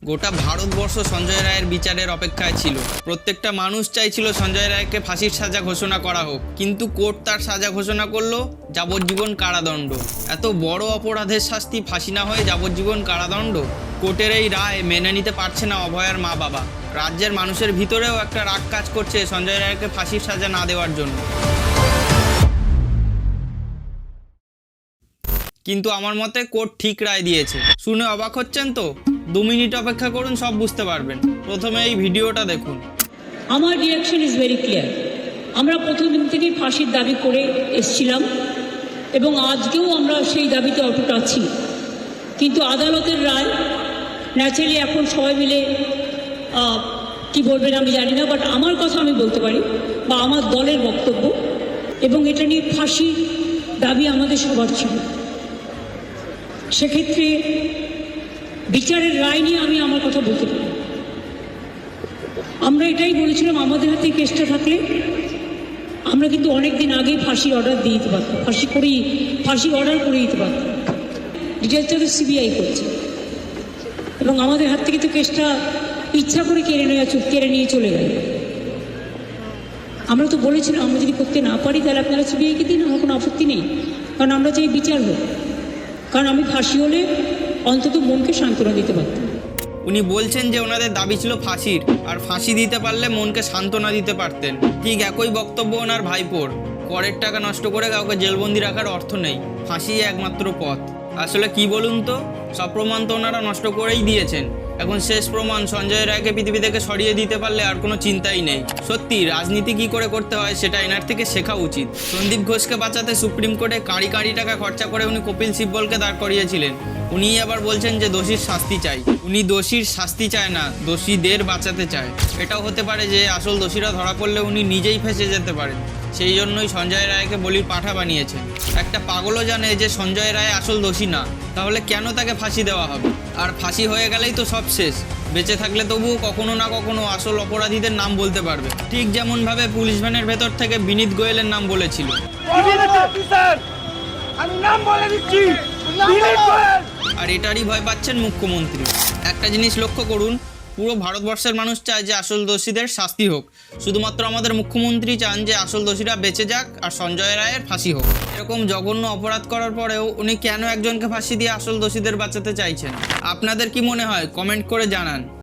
গোটা ভারতবর্ষ সঞ্জয় রায়ের বিচারের অপেক্ষায় ছিল। প্রত্যেকটা মানুষ চাইছিল সঞ্জয় রায়কে ফাঁসির সাজা ঘোষণা করা হোক, কিন্তু কোর্ট তার সাজা ঘোষণা করলো যাবজ্জীবন কারাদণ্ড। এত বড় অপরাধের শাস্তি ফাঁসি না হয়ে যাবজ্জীবন কারাদণ্ড। কোর্টের এই রায় মেনে নিতে পারছে না অভয়ার মা বাবা। রাজ্যের মানুষের ভিতরেও একটা রাগ কাজ করছে সঞ্জয় রায়কে ফাঁসির সাজা না দেওয়ার জন্য। কিন্তু আমার মতে কোর্ট ঠিক রায় দিয়েছে। শুনে অবাক হচ্ছেন তো? 2 মিনিট অপেক্ষা করুন, সব বুঝতে পারবেন। প্রথমে এই ভিডিওটা দেখুন। আমার রিয়াকশন ইজ ভেরি ক্লিয়ার। আমরা প্রথম দিন থেকেই ফাঁসির দাবি করে এসছিলাম এবং আজকেও আমরা সেই দাবিতে অটুট আছি। কিন্তু আদালতের রায় ন্যাচারালি এখন সবাই মিলে কি বলবেন আমি জানি না, বাট আমার কথা আমি বলতে পারি বা আমার দলের বক্তব্য, এবং এটা নিয়ে ফাঁসির দাবি আমাদের সবার ছিল। সেক্ষেত্রে বিচারের রায় নিয়ে আমি আমার কথা বলতে পারি। আমরা এটাই বলেছিলাম, আমাদের হাতে কেসটা থাকলে আমরা কিন্তু অনেক দিন আগেই ফাঁসির অর্ডার দিয়ে দিতে পারতাম, ফাঁসির অর্ডার করে দিতে পারতাম। ডিটেলসটা তো সিবিআই করছে এবং আমাদের হাত থেকে তো কেসটা ইচ্ছা করে কেড়ে নিয়ে চলে গেল। আমরা তো বলেছিলাম আমরা যদি করতে না পারি তাহলে আপনারা সিবিআইকে দিন, আমার কোনো আপত্তি নেই, কারণ আমরা চাই বিচার হোক। কারণ আমি ফাঁসি হলে অন্তত মনকে সান্ত্বনা দিতে পারতাম। উনি বলছেন যে ওনাদের দাবি ছিল ফাঁসির, আর ফাঁসি দিতে পারলে মনকে সান্ত্বনা দিতে পারতেন। ঠিক একই বক্তব্য ওনার ভাইপোর। করের টাকা নষ্ট করে কাউকে জেলবন্দি রাখার অর্থ নেই, ফাঁসি একমাত্র পথ। আসলে কি বলুন তো, সব প্রমাণ তো ওনারা নষ্ট করেই দিয়েছেন। এখন শেষ প্রমাণ সঞ্জয় রায়কে পৃথিবী থেকে সরিয়ে দিতে পারলে আর কোনো চিন্তাই নেই। সত্যি রাজনীতি কি করে করতে হয় সেটা এনার থেকে শেখা উচিত। সন্দীপ ঘোষকে বাঁচাতে সুপ্রিম কোর্টে কাঁড়ি কাঁড়ি টাকা খরচা করে উনি কপিল সিব্বলকে দাঁড় করিয়েছিলেন। উনি আবার বলছেন যে দোষীর শাস্তি চাই। উনি দোষীর শাস্তি চায় না, দোষীদের বাঁচাতে চায়। এটাও হতে পারে যে আসল দোষীরা ধরা পড়লে উনি নিজেই ফেঁসে যেতে পারেন। সেই জন্যই সঞ্জয় রায়কে বলির পাঠা বানিয়েছেন। একটা পাগলও জানে যে সঞ্জয় রায় আসল দোষী না, তাহলে কেন তাকে ফাঁসি দেওয়া হবে? আর ফাঁসি হয়ে গেলেই তো সব শেষ। বেঁচে থাকলে তবুও কখনো না কখনো আসল অপরাধীদের নাম বলতে পারবে, ঠিক যেমনভাবে পুলিশ ভ্যানের ভেতর থেকে বিনীত গোয়েলের নাম বলেছিল। আর এটারই ভয় পাচ্ছেন মুখ্যমন্ত্রী। একটা জিনিস লক্ষ্য করুন, পুরো ভারতবর্ষের মানুষ চায় যে আসল দোষীদের শাস্তি হোক। শুধুমাত্র আমাদের মুখ্যমন্ত্রী চান যে আসল দোষীরা বেঁচে যাক আর সঞ্জয় রায়ের ফাঁসি হোক। এরকম জঘন্য অপরাধ করার পরেও উনি কেন একজনকে ফাঁসি দিয়ে আসল দোষীদের বাঁচাতে চাইছেন? আপনাদের কি মনে হয়? কমেন্ট করে জানান।